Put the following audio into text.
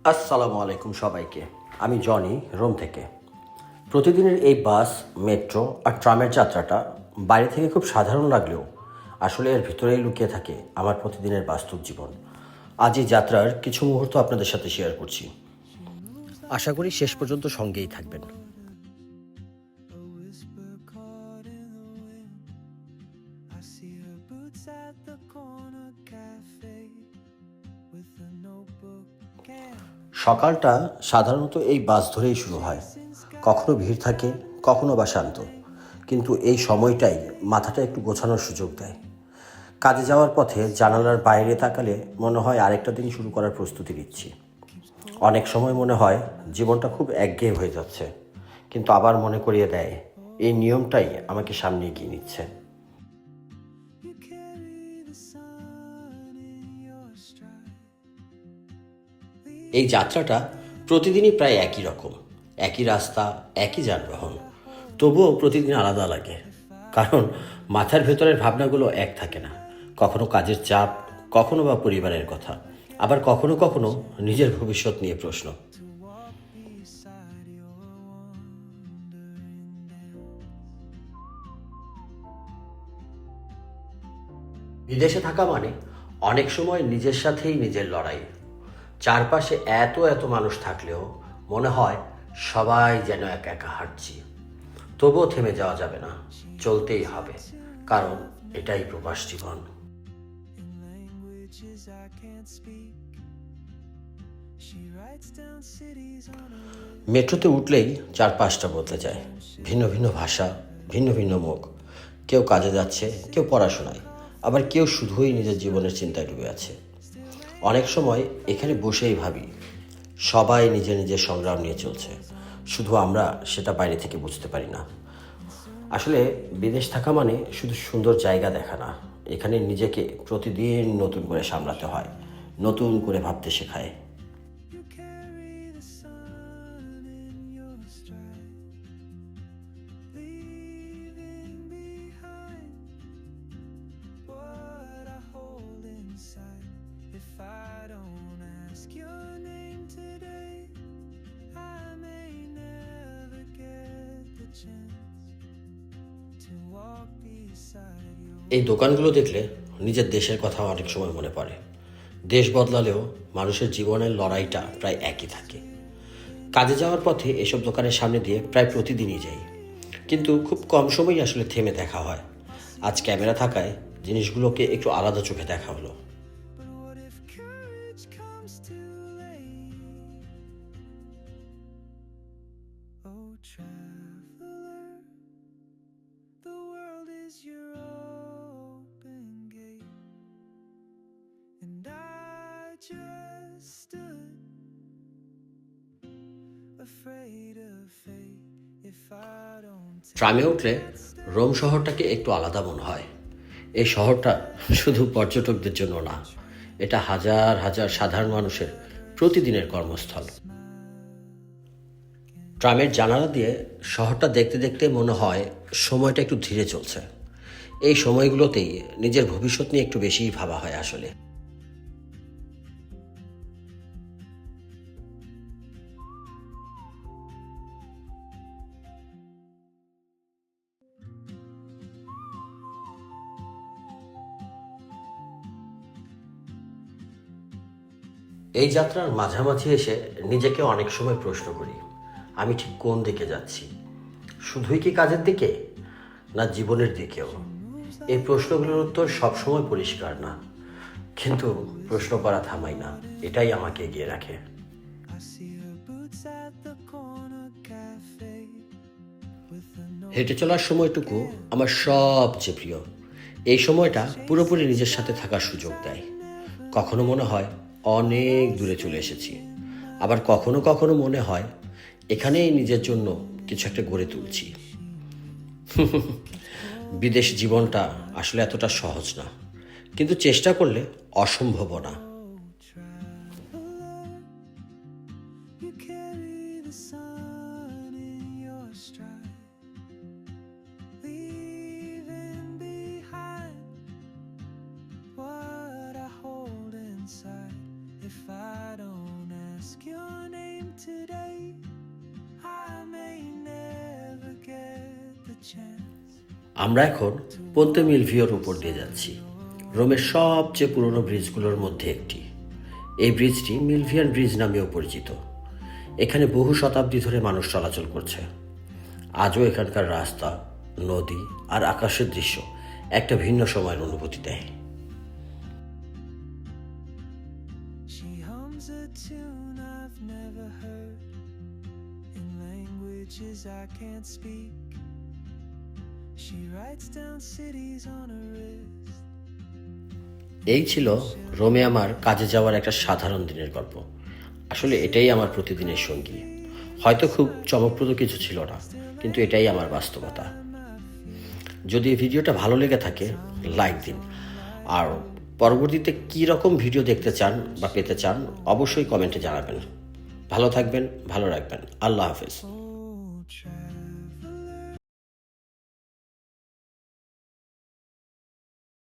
আসসালামু আলাইকুম সবাইকে। আমি জনি, রোম থেকে। প্রতিদিনের এই বাস, মেট্রো আর ট্রামের যাত্রাটা বাইরে থেকে খুব সাধারণ লাগলেও আসলে এর ভিতরেই লুকিয়ে থাকে আমার প্রতিদিনের বাস্তব জীবন। আজ এই যাত্রার কিছু মুহূর্ত আপনাদের সাথে শেয়ার করছি। আশা করি শেষ পর্যন্ত সঙ্গেই থাকবেন। সকালটা সাধারণত এই বাস ধরেই শুরু হয়। কখনো ভিড় থাকে, কখনো বা শান্ত, কিন্তু এই সময়টাই মাথাটা একটু গোছানোর সুযোগ দেয়। কাজে যাওয়ার পথে জানালার বাইরে তাকালে মনে হয় আরেকটা দিন শুরু করার প্রস্তুতি নিচ্ছি। অনেক সময় মনে হয় জীবনটা খুব একঘেয়ে হয়ে যাচ্ছে, কিন্তু আবার মনে করিয়ে দেয় এই নিয়মটাই আমাকে সামনে এগিয়ে নিচ্ছে। এই যাত্রাটা প্রতিদিনই প্রায় একই রকম, একই রাস্তা, একই যানবাহন। তবুও প্রতিদিন আলাদা লাগে, কারণ মাথার ভেতরের ভাবনাগুলো এক থাকে না। কখনো কাজের চাপ, কখনো বা পরিবারের কথা, আবার কখনো কখনো নিজের ভবিষ্যৎ নিয়ে প্রশ্ন। বিদেশে থাকা মানে অনেক সময় নিজের সাথেই নিজের লড়াই। চারপাশে এত এত মানুষ থাকলেও মনে হয় সবাই যেন একা একা হাঁটছি। তবুও থেমে যাওয়া যাবে না, চলতেই হবে, কারণ এটাই প্রবাস জীবন। মেট্রোতে উঠলেই চারপাশটা বদলে যায়। ভিন্ন ভিন্ন ভাষা, ভিন্ন ভিন্ন মুখ। কেউ কাজে যাচ্ছে, কেউ পড়াশোনায়, আবার কেউ শুধুই নিজের জীবনের চিন্তায় ডুবে আছে। অনেক সময় এখানে বসেই ভাবি, সবাই নিজের নিজের সংগ্রাম নিয়ে চলছে, শুধু আমরা সেটা বাইরে থেকে বুঝতে পারি না। আসলে বিদেশ থাকা মানে শুধু সুন্দর জায়গা দেখা না, এখানে নিজেকে প্রতিদিন নতুন করে সামলাতে হয়, নতুন করে ভাবতে শেখায়। এই দোকানগুলো দেখলে নিজের দেশের কথা অনেক সময় মনে পড়ে। দেশ বদলালেও মানুষের জীবনের লড়াইটা প্রায় একই থাকে। কাজে যাওয়ার পথে এসব দোকানের সামনে দিয়ে প্রায় প্রতিদিনই যাই, কিন্তু খুব কম সময়ই আসলে থেমে দেখা হয়। আজ ক্যামেরা থাকায় জিনিসগুলোকে একটু আলাদা চোখে দেখা হলো। ট্রামে উঠলে রোম শহরটাকে একটু আলাদা মনে হয়। এই শহরটা শুধু পর্যটকদের জন্য না, এটা হাজার হাজার সাধারণ মানুষের প্রতিদিনের কর্মস্থল। ট্রামের জানালা দিয়ে শহরটা দেখতে দেখতে মনে হয় সময়টা একটু ধীরে চলছে। এই সময়গুলোতেই নিজের ভবিষ্যৎ নিয়ে একটু বেশিই ভাবা হয় আসলে। এই যাত্রার মাঝামাঝি এসে নিজেকে অনেক সময় প্রশ্ন করি, আমি ঠিক কোন দিকে যাচ্ছি? শুধুই কি কাজের দিকে, না জীবনের দিকেও? এই প্রশ্নগুলোর উত্তর সবসময় পরিষ্কার না, কিন্তু প্রশ্ন করা থামাই না, এটাই আমাকে এগিয়ে রাখে। হেঁটে চলার সময়টুকু আমার সবচেয়ে প্রিয়। এই সময়টা পুরোপুরি নিজের সাথে থাকার সুযোগ দেয়। কখনো মনে হয় অনেক দূরে চলে এসেছি, আবার কখনো কখনো মনে হয় এখানেই নিজের জন্য কিছু একটা গড়ে তুলছি। বিদেশ জীবনটা আসলে এতটা সহজ না, কিন্তু চেষ্টা করলে অসম্ভব না। আমরা এখন পোন্তে মিলভিওর উপর দিয়ে যাচ্ছি, রোমের সবচেয়ে পুরনো ব্রিজগুলোর মধ্যে একটি। এই ব্রিজটি মিলভিয়ান ব্রিজ নামেও পরিচিত। এখানে বহু শতাব্দী ধরে মানুষ চলাচল করছে। আজও এখানকার রাস্তা, নদী আর আকাশের দৃশ্য একটা ভিন্ন সময়ের অনুভূতি দেয়। She hums a tune I've never heard in languages I can't speak. She writes down cities on her wrist. এই ছিল রোমে আমার কাজে যাওয়ার একটা সাধারণ দিনের গল্প। আসলে এটাই আমার প্রতিদিনের সঙ্গী। হয়তো খুব চমকপ্রদ কিছু ছিল না, কিন্তু এটাই আমার বাস্তবতা। যদি এই ভিডিওটা ভালো লেগে থাকে লাইক দিন, আর পরবর্তীতে কী রকম ভিডিও দেখতে চান বা পেতে চান অবশ্যই কমেন্টে জানাবেন। ভালো থাকবেন, ভালো রাখবেন। আল্লাহ হাফেজ। Old track.